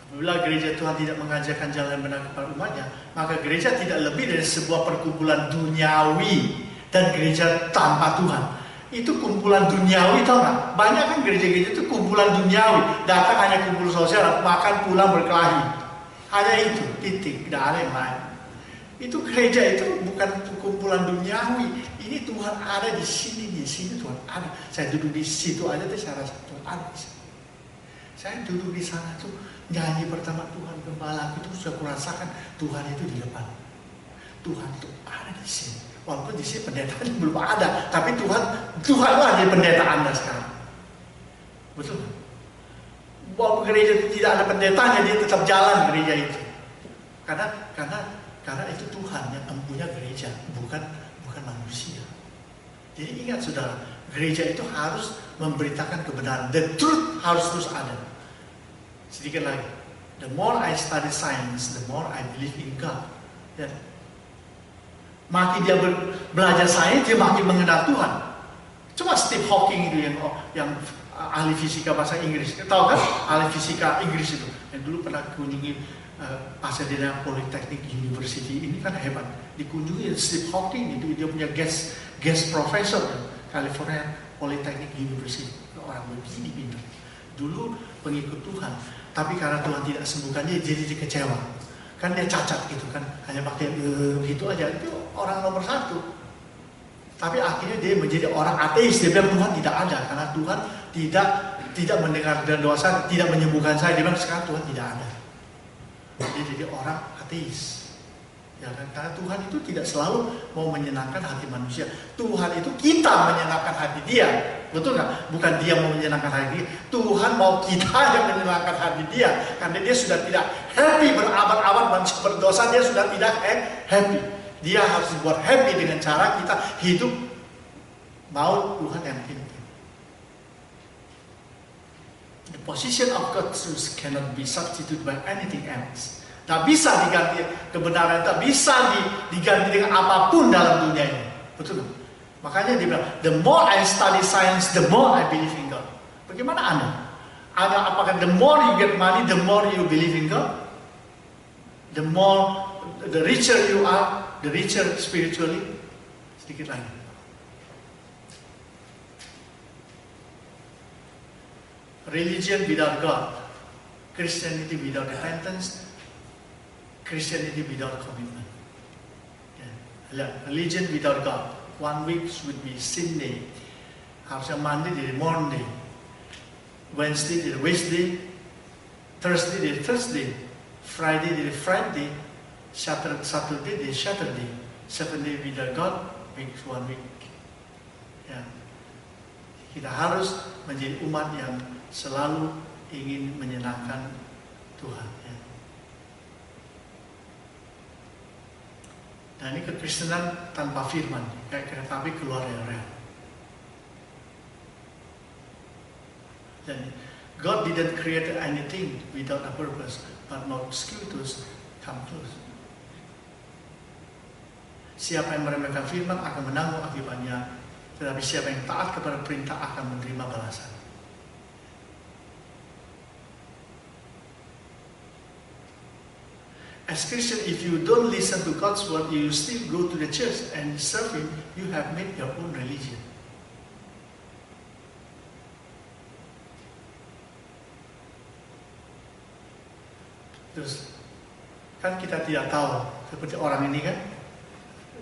Apabila gereja Tuhan tidak mengajarkan jalan benar kepada umatnya, maka gereja tidak lebih dari sebuah perkumpulan duniawi dan gereja tanpa Tuhan. Itu kumpulan duniawi, tau nggak? Banyak kan gereja-gereja itu kumpulan duniawi, datang hanya kumpul sosial, makan pulang berkelahi. Hanya itu, titik, tidak ada yang lain. Itu gereja itu bukan kumpulan duniawi. Ini Tuhan ada di sini Tuhan ada. Saya duduk di situ aja tuh saya rasa Tuhan ada di sini. Saya duduk di sana tuh nyanyi pertama Tuhan Gembala, itu sudah kurasakan Tuhan itu di depan. Tuhan itu ada di sini. Walaupun di sini pendetanya belum ada, tapi Tuhanlah di pendeta Anda sekarang. Betul? Walaupun gereja itu tidak ada pendetanya, dia tetap jalan gereja itu. Karena itu Tuhan yang mempunyai gereja, bukan manusia. Jadi ingat saudara, gereja itu harus memberitakan kebenaran. The truth harus terus ada. Sedikit lagi. The more I study science, the more I believe in God. Ya. Makin dia belajar sains, dia makin mengenal Tuhan. Coba Steve Hawking itu yang ahli fisika bahasa Inggris. Tahu kan? Ahli fisika Inggris itu. Yang dulu pernah kunjungi Pasadena Polytechnic University. Ini kan hebat. Dikunjungi Steve Hawking itu, dia punya guest professor California Polytechnic University. Orang begini pintar. Dulu pengikut Tuhan, tapi karena Tuhan tidak sembuhkannya, jadi dia kecewa. Kan dia cacat gitu kan, hanya pakai gitu aja. Itu orang nomor 1. Tapi akhirnya dia menjadi orang ateis. Dia bilang Tuhan tidak ada, karena Tuhan tidak mendengar dan doa saya, tidak menyembuhkan saya. Dia bilang sekarang Tuhan tidak ada. Dia jadi orang ateis. Ya kan? Karena Tuhan itu tidak selalu mau menyenangkan hati manusia. Tuhan itu kita menyenangkan hati dia. Betul nggak? Bukan dia mau menyenangkan hati dia. Tuhan mau kita yang menyenangkan hati dia. Karena dia sudah tidak happy berabad-abad berdosa. Dia sudah tidak happy. Dia harus dibuat happy dengan cara kita hidup mau Tuhan yang pimpin. The position of God's truth cannot be substituted by anything else. Tak bisa diganti kebenaran, tak bisa diganti dengan apapun dalam dunia ini. Betul? Makanya dia bilang, the more I study science, the more I believe in God. Bagaimana Anda? Apakah the more you get money, the more you believe in God? The richer you are, the richer spiritually. Sedikit lagi. Religion without God, Christianity without repentance, Christianity without commitment. Yeah. Religion without God. 1 week would be sin day. Harusnya Monday jadi Monday, Wednesday jadi Wednesday, Thursday jadi Thursday, Friday jadi Friday, Saturday, Saturday. 7 day without God makes 1 week. Ya. Kita harus menjadi umat yang selalu ingin menyenangkan Tuhan. Ya. Nah, ini kekristenan tanpa firman, kayak kereta api keluar dari rel. Dan God didn't create anything without a purpose, but mosquitoes come close. Siapa yang meremehkan firman akan menanggung akibatnya, tetapi siapa yang taat kepada perintah akan menerima balasan. As Christian, if you don't listen to God's word, you still go to the church and serve Him, you have made your own religion. Terus, kan kita tidak tahu, seperti orang ini kan,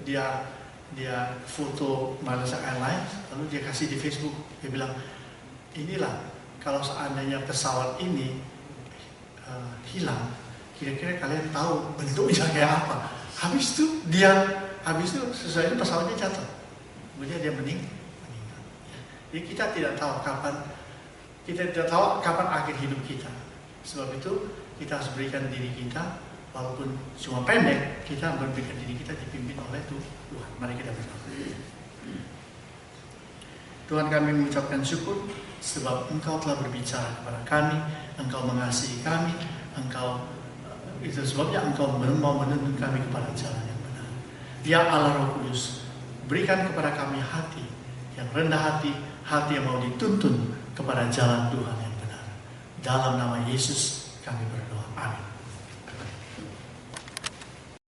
dia foto Malaysia Airlines, lalu dia kasih di Facebook, dia bilang, inilah kalau seandainya pesawat ini hilang, kira-kira kalian tahu bentuknya kayak apa. Habis itu sesuai itu pesawatnya jatuh, kemudian dia meninggal. Jadi kita tidak tahu kapan akhir hidup kita. Sebab itu kita harus berikan diri kita, walaupun cuma pendek, kita berikan diri kita dipimpin oleh Tuhan. Mari kita berdoa. Tuhan, kami mengucapkan syukur sebab Engkau telah berbicara kepada kami, Engkau mengasihi kami, itu sebabnya Engkau mau menuntun kami kepada jalan yang benar. Ya Allah Roh Kudus, berikan kepada kami hati yang rendah hati, hati yang mau dituntun kepada jalan Tuhan yang benar. Dalam nama Yesus kami berdoa. Amin.